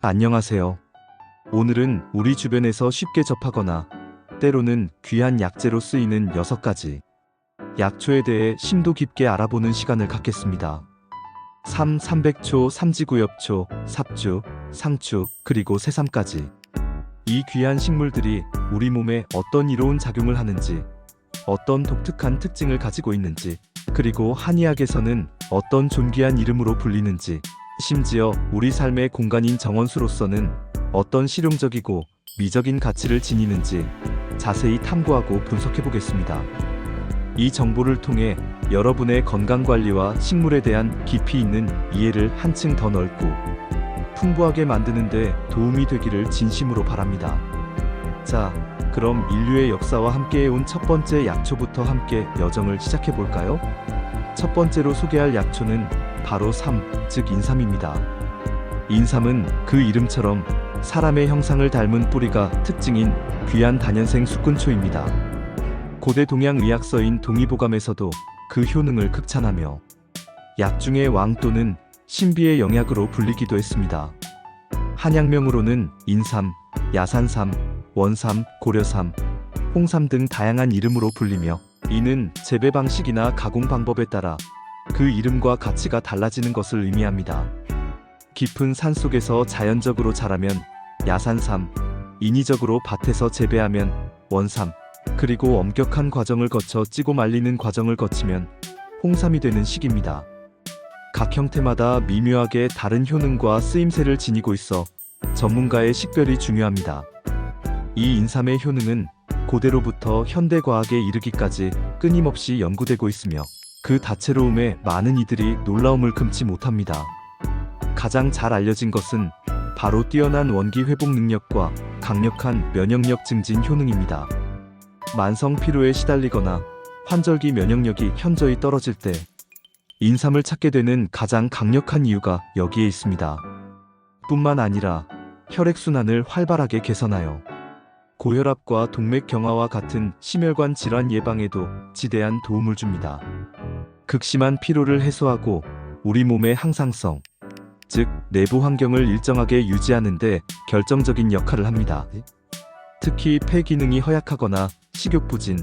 안녕하세요. 오늘은 우리 주변에서 쉽게 접하거나 때로는 귀한 약재로 쓰이는 6가지 약초에 대해 심도 깊게 알아보는 시간을 갖겠습니다. 300초, 삼지구엽초, 삽주, 상추, 그리고 새삼까지. 이 귀한 식물들이 우리 몸에 어떤 이로운 작용을 하는지, 어떤 독특한 특징을 가지고 있는지, 그리고 한의학에서는 어떤 존귀한 이름으로 불리는지, 심지어 우리 삶의 공간인 정원수로서는 어떤 실용적이고 미적인 가치를 지니는지 자세히 탐구하고 분석해 보겠습니다. 이 정보를 통해 여러분의 건강관리와 식물에 대한 깊이 있는 이해를 한층 더 넓고 풍부하게 만드는 데 도움이 되기를 진심으로 바랍니다. 자, 그럼 인류의 역사와 함께해온 첫 번째 약초부터 함께 여정을 시작해 볼까요? 첫 번째로 소개할 약초는 바로 즉 인삼입니다. 인삼은 그 이름처럼 사람의 형상을 닮은 뿌리가 특징인 귀한 다년생 숙군초입니다. 고대 동양 의학서인 동의보감에서도 그 효능을 극찬하며 약 중의 왕 또는 신비의 영약으로 불리기도 했습니다. 한약명으로는 인삼, 야산삼, 원삼, 고려삼, 홍삼 등 다양한 이름으로 불리며 이는 재배 방식이나 가공 방법에 따라 그 이름과 가치가 달라지는 것을 의미합니다. 깊은 산속에서 자연적으로 자라면 야산삼, 인위적으로 밭에서 재배하면 원삼, 그리고 엄격한 과정을 거쳐 찌고 말리는 과정을 거치면 홍삼이 되는 시기입니다. 각 형태마다 미묘하게 다른 효능과 쓰임새를 지니고 있어 전문가의 식별이 중요합니다. 이 인삼의 효능은 고대로부터 현대 과학에 이르기까지 끊임없이 연구되고 있으며 그 다채로움에 많은 이들이 놀라움을 금치 못합니다. 가장 잘 알려진 것은 바로 뛰어난 원기 회복 능력과 강력한 면역력 증진 효능입니다. 만성 피로에 시달리거나 환절기 면역력이 현저히 떨어질 때 인삼을 찾게 되는 가장 강력한 이유가 여기에 있습니다. 뿐만 아니라 혈액순환을 활발하게 개선하여 고혈압과 동맥 경화와 같은 심혈관 질환 예방에도 지대한 도움을 줍니다. 극심한 피로를 해소하고 우리 몸의 항상성, 즉 내부 환경을 일정하게 유지하는 데 결정적인 역할을 합니다. 특히 폐 기능이 허약하거나 식욕부진,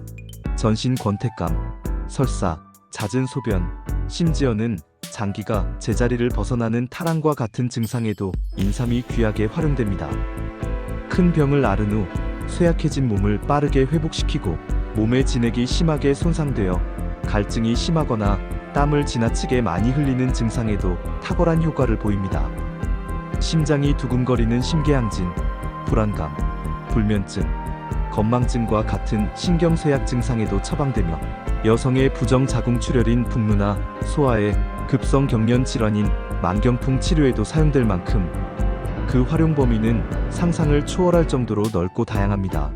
전신 권태감, 설사, 잦은 소변, 심지어는 장기가 제자리를 벗어나는 탈환과 같은 증상에도 인삼이 귀하게 활용됩니다. 큰 병을 앓은 후 쇠약해진 몸을 빠르게 회복시키고 몸의 진액이 심하게 손상되어 갈증이 심하거나 땀을 지나치게 많이 흘리는 증상에도 탁월한 효과를 보입니다. 심장이 두근거리는 심계항진, 불안감, 불면증, 건망증과 같은 신경쇠약 증상에도 처방되며 여성의 부정자궁출혈인 분무나 소아의 급성 경련 질환인 만경풍 치료에도 사용될 만큼 그 활용 범위는 상상을 초월할 정도로 넓고 다양합니다.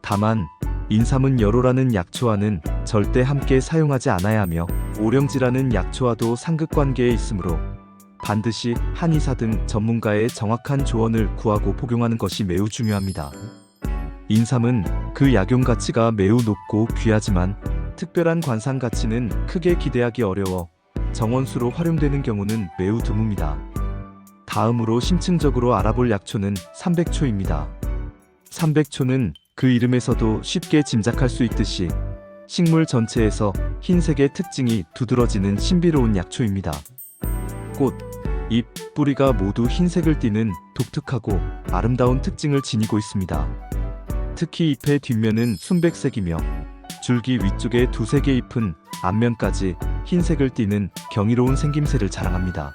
다만 인삼은 여로라는 약초와는 절대 함께 사용하지 않아야 하며 오령지라는 약초와도 상극관계에 있으므로 반드시 한의사 등 전문가의 정확한 조언을 구하고 복용하는 것이 매우 중요합니다. 인삼은 그 약용 가치가 매우 높고 귀하지만 특별한 관상 가치는 크게 기대하기 어려워 정원수로 활용되는 경우는 매우 드뭅니다. 다음으로 심층적으로 알아볼 약초는 삼백초입니다. 삼백초는 그 이름에서도 쉽게 짐작할 수 있듯이 식물 전체에서 흰색의 특징이 두드러지는 신비로운 약초입니다. 꽃, 잎, 뿌리가 모두 흰색을 띠는 독특하고 아름다운 특징을 지니고 있습니다. 특히 잎의 뒷면은 순백색이며 줄기 위쪽의 두세 개 잎은 앞면까지 흰색을 띠는 경이로운 생김새를 자랑합니다.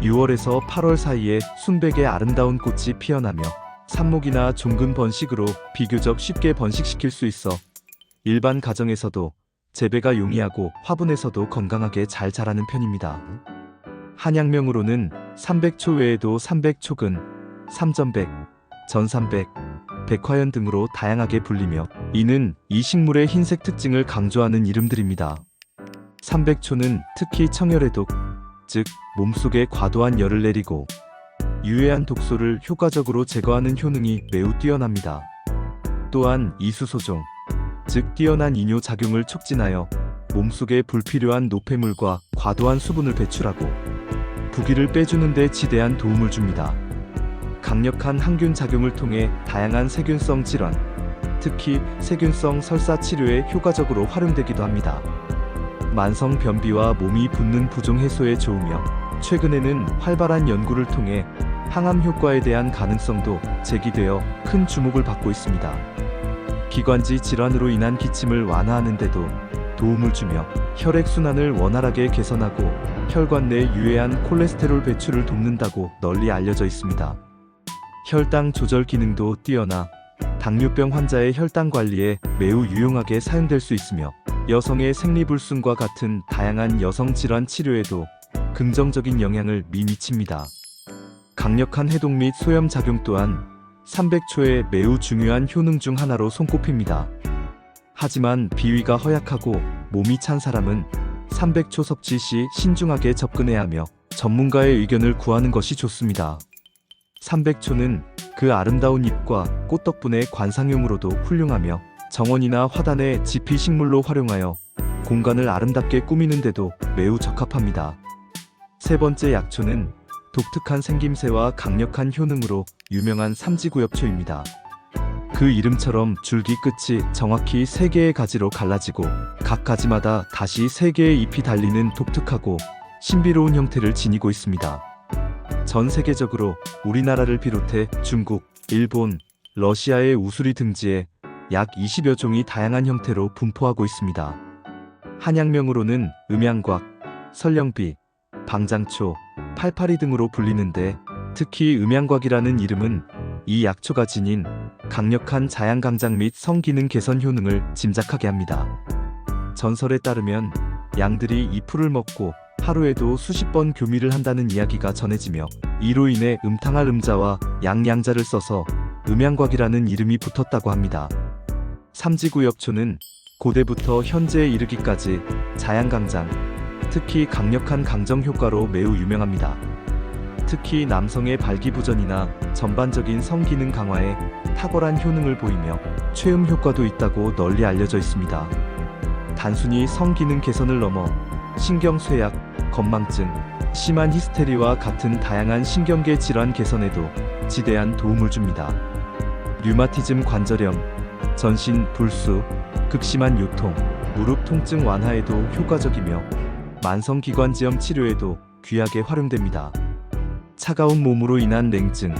6월에서 8월 사이에 순백의 아름다운 꽃이 피어나며 삽목이나 종근 번식으로 비교적 쉽게 번식시킬 수 있어 일반 가정에서도 재배가 용이하고 화분에서도 건강하게 잘 자라는 편입니다. 한약명으로는 삼백초 외에도 삼백초근, 삼전백, 전삼백, 백화연 등으로 다양하게 불리며 이는 이 식물의 흰색 특징을 강조하는 이름들입니다. 삼백초는 특히 청열해독, 즉 몸속에 과도한 열을 내리고 유해한 독소를 효과적으로 제거하는 효능이 매우 뛰어납니다. 또한 이수소종, 즉 뛰어난 이뇨 작용을 촉진하여 몸속에 불필요한 노폐물과 과도한 수분을 배출하고 부기를 빼주는 데 지대한 도움을 줍니다. 강력한 항균 작용을 통해 다양한 세균성 질환, 특히 세균성 설사 치료에 효과적으로 활용되기도 합니다. 만성 변비와 몸이 붓는 부종 해소에 좋으며 최근에는 활발한 연구를 통해 항암 효과에 대한 가능성도 제기되어 큰 주목을 받고 있습니다. 기관지 질환으로 인한 기침을 완화하는 데도 도움을 주며 혈액순환을 원활하게 개선하고 혈관 내 유해한 콜레스테롤 배출을 돕는다고 널리 알려져 있습니다. 혈당 조절 기능도 뛰어나 당뇨병 환자의 혈당 관리에 매우 유용하게 사용될 수 있으며 여성의 생리불순과 같은 다양한 여성 질환 치료에도 긍정적인 영향을 미칩니다. 강력한 해독 및 소염 작용 또한 삼백초의 매우 중요한 효능 중 하나로 손꼽힙니다. 하지만 비위가 허약하고 몸이 찬 사람은 삼백초 섭취 시 신중하게 접근해야 하며 전문가의 의견을 구하는 것이 좋습니다. 삼백초는 그 아름다운 잎과 꽃 덕분에 관상용으로도 훌륭하며 정원이나 화단의 지피 식물로 활용하여 공간을 아름답게 꾸미는 데도 매우 적합합니다. 세 번째 약초는 독특한 생김새와 강력한 효능으로 유명한 삼지구엽초입니다. 그 이름처럼 줄기 끝이 정확히 3개의 가지로 갈라지고 각 가지마다 다시 3개의 잎이 달리는 독특하고 신비로운 형태를 지니고 있습니다. 전 세계적으로 우리나라를 비롯해 중국, 일본, 러시아의 우수리 등지에 약 20여 종이 다양한 형태로 분포하고 있습니다. 한약명으로는 음양곽, 설령비, 방장초, 팔파리 등으로 불리는데 특히 음양곽이라는 이름은 이 약초가 지닌 강력한 자양강장 및 성기능 개선 효능을 짐작하게 합니다. 전설에 따르면 양들이 이 풀을 먹고 하루에도 수십 번 교미를 한다는 이야기가 전해지며 이로 인해 음탕할 음자와 양양자를 써서 음양곽이라는 이름이 붙었다고 합니다. 삼지구엽초는 고대부터 현재에 이르기까지 자양강장, 특히 강력한 강정 효과로 매우 유명합니다. 특히 남성의 발기부전이나 전반적인 성기능 강화에 탁월한 효능을 보이며 최음 효과도 있다고 널리 알려져 있습니다. 단순히 성기능 개선을 넘어 신경쇠약, 건망증, 심한 히스테리와 같은 다양한 신경계 질환 개선에도 지대한 도움을 줍니다. 류마티즘 관절염, 전신 불수, 극심한 요통, 무릎 통증 완화에도 효과적이며 만성기관지염 치료에도 귀하게 활용됩니다. 차가운 몸으로 인한 냉증,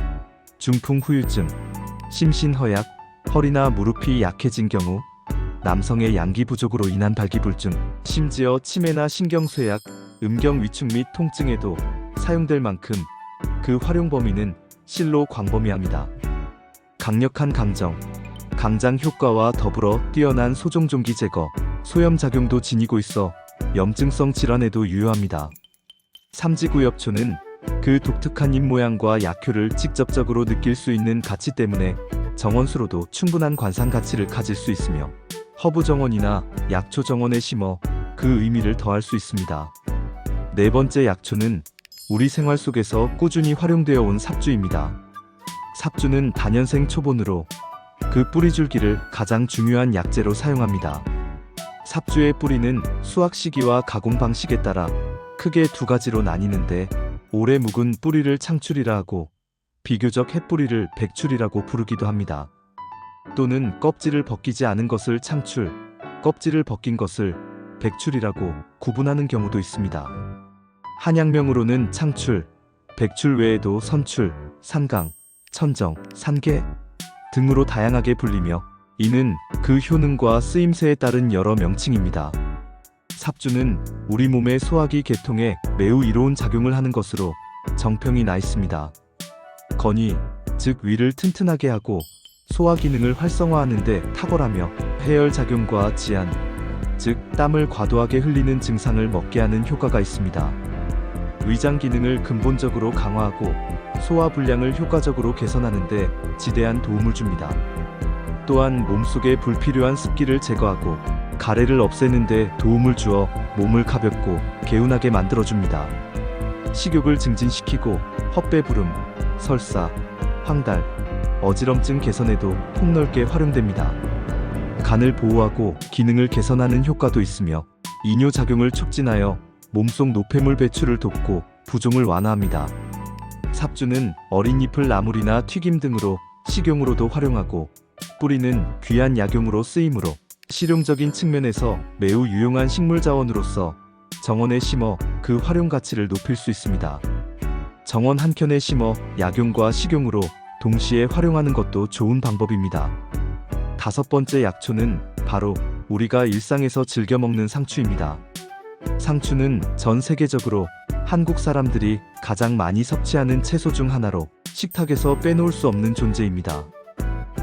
중풍 후유증, 심신허약, 허리나 무릎이 약해진 경우, 남성의 양기 부족으로 인한 발기불증, 심지어 치매나 신경쇠약, 음경위축 및 통증에도 사용될 만큼 그 활용 범위는 실로 광범위합니다. 강력한 강정, 강장 효과와 더불어 뛰어난 소종종기 제거, 소염작용도 지니고 있어 염증성 질환에도 유효합니다. 삼지구엽초는 그 독특한 잎 모양과 약효를 직접적으로 느낄 수 있는 가치 때문에 정원수로도 충분한 관상 가치를 가질 수 있으며 허브 정원이나 약초 정원에 심어 그 의미를 더할 수 있습니다. 네 번째 약초는 우리 생활 속에서 꾸준히 활용되어 온 삽주입니다. 삽주는 다년생 초본으로 그 뿌리줄기를 가장 중요한 약재로 사용합니다. 삽주의 뿌리는 수확 시기와 가공 방식에 따라 크게 두 가지로 나뉘는데 오래 묵은 뿌리를 창출이라 하고 비교적 햇뿌리를 백출이라고 부르기도 합니다. 또는 껍질을 벗기지 않은 것을 창출, 껍질을 벗긴 것을 백출이라고 구분하는 경우도 있습니다. 한약명으로는 창출, 백출 외에도 선출, 산강, 천정, 산개 등으로 다양하게 불리며 이는 그 효능과 쓰임새에 따른 여러 명칭입니다. 삽주는 우리 몸의 소화기 계통에 매우 이로운 작용을 하는 것으로 정평이 나 있습니다. 건이, 즉 위를 튼튼하게 하고 소화 기능을 활성화하는 데 탁월하며 폐열 작용과 지안, 즉 땀을 과도하게 흘리는 증상을 먹게 하는 효과가 있습니다. 위장 기능을 근본적으로 강화하고 소화 불량을 효과적으로 개선하는 데 지대한 도움을 줍니다. 또한 몸속에 불필요한 습기를 제거하고 가래를 없애는 데 도움을 주어 몸을 가볍고 개운하게 만들어줍니다. 식욕을 증진시키고 헛배부름, 설사, 황달, 어지럼증 개선에도 폭넓게 활용됩니다. 간을 보호하고 기능을 개선하는 효과도 있으며 이뇨작용을 촉진하여 몸속 노폐물 배출을 돕고 부종을 완화합니다. 삽주는 어린 잎을 나물이나 튀김 등으로 식용으로도 활용하고 뿌리는 귀한 약용으로 쓰이므로 실용적인 측면에서 매우 유용한 식물자원으로서 정원에 심어 그 활용 가치를 높일 수 있습니다. 정원 한켠에 심어 약용과 식용으로 동시에 활용하는 것도 좋은 방법입니다. 다섯 번째 약초는 바로 우리가 일상에서 즐겨 먹는 상추입니다. 상추는 전 세계적으로 한국 사람들이 가장 많이 섭취하는 채소 중 하나로 식탁에서 빼놓을 수 없는 존재입니다.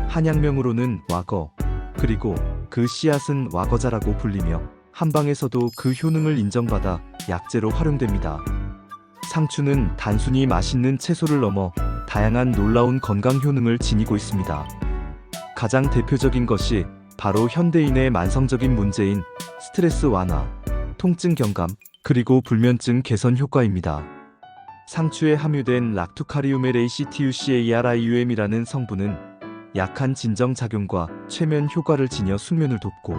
한약명으로는 와거, 그리고 그 씨앗은 와거자라고 불리며 한방에서도 그 효능을 인정받아 약재로 활용됩니다. 상추는 단순히 맛있는 채소를 넘어 다양한 놀라운 건강 효능을 지니고 있습니다. 가장 대표적인 것이 바로 현대인의 만성적인 문제인 스트레스 완화, 통증 경감, 그리고 불면증 개선 효과입니다. 상추에 함유된 락투카리우메레이시티우CARIUM이라는 성분은 약한 진정작용과 최면 효과를 지녀 숙면을 돕고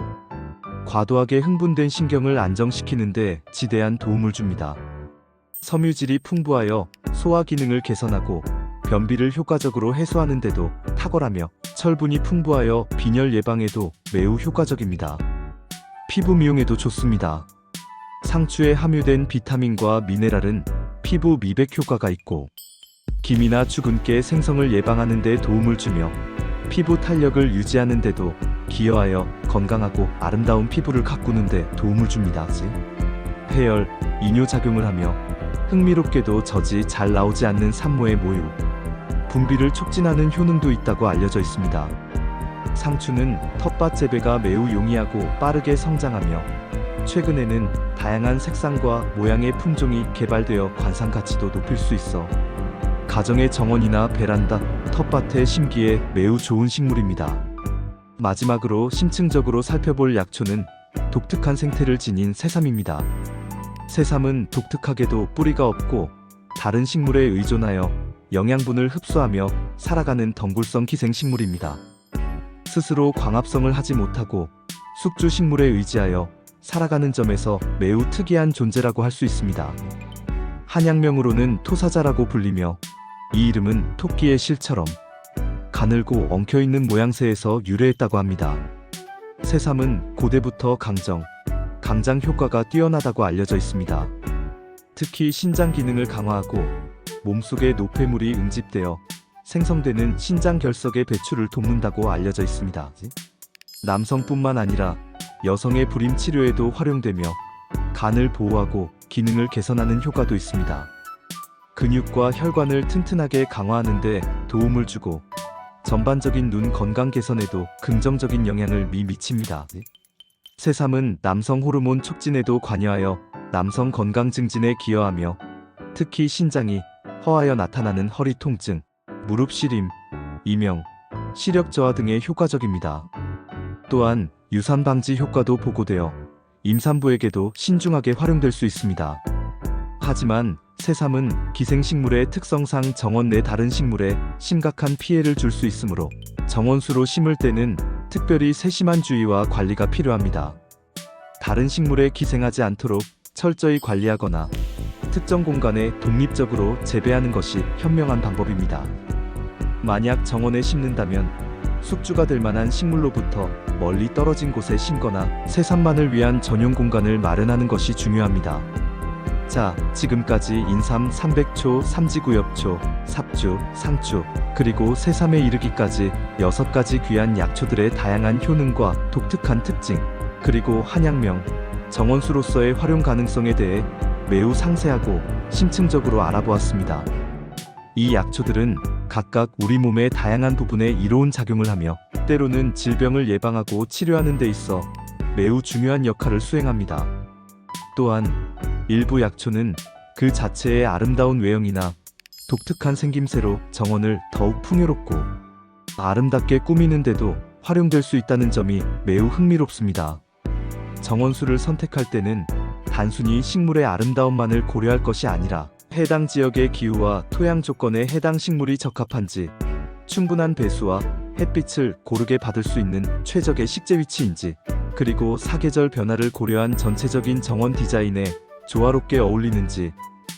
과도하게 흥분된 신경을 안정시키는 데 지대한 도움을 줍니다. 섬유질이 풍부하여 소화 기능을 개선하고 변비를 효과적으로 해소하는 데도 탁월하며 철분이 풍부하여 빈혈 예방에도 매우 효과적입니다. 피부 미용에도 좋습니다. 상추에 함유된 비타민과 미네랄은 피부 미백 효과가 있고 기미나 주근깨 생성을 예방하는 데 도움을 주며 피부 탄력을 유지하는 데도 기여하여 건강하고 아름다운 피부를 가꾸는 데 도움을 줍니다. 폐열, 이뇨작용을 하며 흥미롭게도 젖이 잘 나오지 않는 산모의 모유, 분비를 촉진하는 효능도 있다고 알려져 있습니다. 상추는 텃밭 재배가 매우 용이하고 빠르게 성장하며 최근에는 다양한 색상과 모양의 품종이 개발되어 관상 가치도 높일 수 있어 가정의 정원이나 베란다, 텃밭에 심기에 매우 좋은 식물입니다. 마지막으로 심층적으로 살펴볼 약초는 독특한 생태를 지닌 새삼입니다. 새삼은 독특하게도 뿌리가 없고 다른 식물에 의존하여 영양분을 흡수하며 살아가는 덩굴성 기생식물입니다. 스스로 광합성을 하지 못하고 숙주 식물에 의지하여 살아가는 점에서 매우 특이한 존재라고 할 수 있습니다. 한약명으로는 토사자라고 불리며 이 이름은 토끼의 실처럼 가늘고 엉켜있는 모양새에서 유래했다고 합니다. 새삼은 고대부터 강장 효과가 뛰어나다고 알려져 있습니다. 특히 신장 기능을 강화하고 몸속에 노폐물이 응집되어 생성되는 신장 결석의 배출을 돕는다고 알려져 있습니다. 남성뿐만 아니라 여성의 불임 치료에도 활용되며 간을 보호하고 기능을 개선하는 효과도 있습니다. 근육과 혈관을 튼튼하게 강화하는 데 도움을 주고 전반적인 눈 건강 개선에도 긍정적인 영향을 미칩니다. 새삼은 남성 호르몬 촉진에도 관여하여 남성 건강 증진에 기여하며 특히 신장이 허하여 나타나는 허리 통증, 무릎 시림, 이명, 시력 저하 등에 효과적입니다. 또한 유산 방지 효과도 보고되어 임산부에게도 신중하게 활용될 수 있습니다. 하지만 새삼은 기생식물의 특성상 정원 내 다른 식물에 심각한 피해를 줄 수 있으므로 정원수로 심을 때는 특별히 세심한 주의와 관리가 필요합니다. 다른 식물에 기생하지 않도록 철저히 관리하거나 특정 공간에 독립적으로 재배하는 것이 현명한 방법입니다. 만약 정원에 심는다면 숙주가 될 만한 식물로부터 멀리 떨어진 곳에 심거나 새삼만을 위한 전용 공간을 마련하는 것이 중요합니다. 자, 지금까지 인삼 300초, 삼지구엽초, 삽주, 상추, 그리고 새삼에 이르기까지 6가지 귀한 약초들의 다양한 효능과 독특한 특징, 그리고 한약명, 정원수로서의 활용 가능성에 대해 매우 상세하고 심층적으로 알아보았습니다. 이 약초들은 각각 우리 몸의 다양한 부분에 이로운 작용을 하며 때로는 질병을 예방하고 치료하는 데 있어 매우 중요한 역할을 수행합니다. 또한 일부 약초는 그 자체의 아름다운 외형이나 독특한 생김새로 정원을 더욱 풍요롭고 아름답게 꾸미는데도 활용될 수 있다는 점이 매우 흥미롭습니다. 정원수를 선택할 때는 단순히 식물의 아름다움만을 고려할 것이 아니라 해당 지역의 기후와 토양 조건에 해당 식물이 적합한지, 충분한 배수와 햇빛을 고르게 받을 수 있는 최적의 식재 위치인지, 그리고 사계절 변화를 고려한 전체적인 정원 디자인에 조화롭게 어울리는지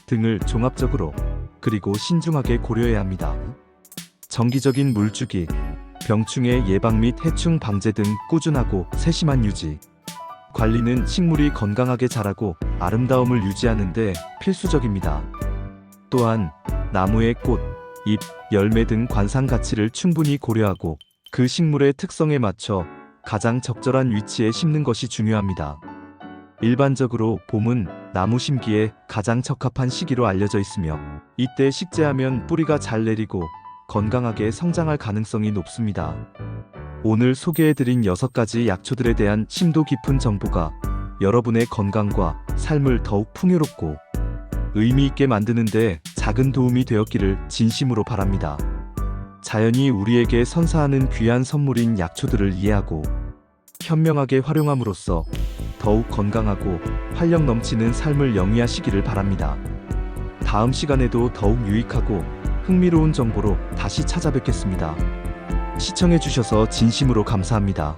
등을 종합적으로 그리고 신중하게 고려해야 합니다. 정기적인 물주기, 병충해 예방 및 해충 방제 등 꾸준하고 세심한 유지. 관리는 식물이 건강하게 자라고 아름다움을 유지하는 데 필수적입니다. 또한 나무의 꽃, 잎, 열매 등 관상 가치를 충분히 고려하고 그 식물의 특성에 맞춰 가장 적절한 위치에 심는 것이 중요합니다. 일반적으로 봄은 나무 심기에 가장 적합한 시기로 알려져 있으며 이때 식재하면 뿌리가 잘 내리고 건강하게 성장할 가능성이 높습니다. 오늘 소개해드린 6가지 약초들에 대한 심도 깊은 정보가 여러분의 건강과 삶을 더욱 풍요롭고 의미 있게 만드는 데 작은 도움이 되었기를 진심으로 바랍니다. 자연이 우리에게 선사하는 귀한 선물인 약초들을 이해하고 현명하게 활용함으로써 더욱 건강하고 활력 넘치는 삶을 영위하시기를 바랍니다. 다음 시간에도 더욱 유익하고 흥미로운 정보로 다시 찾아뵙겠습니다. 시청해주셔서 진심으로 감사합니다.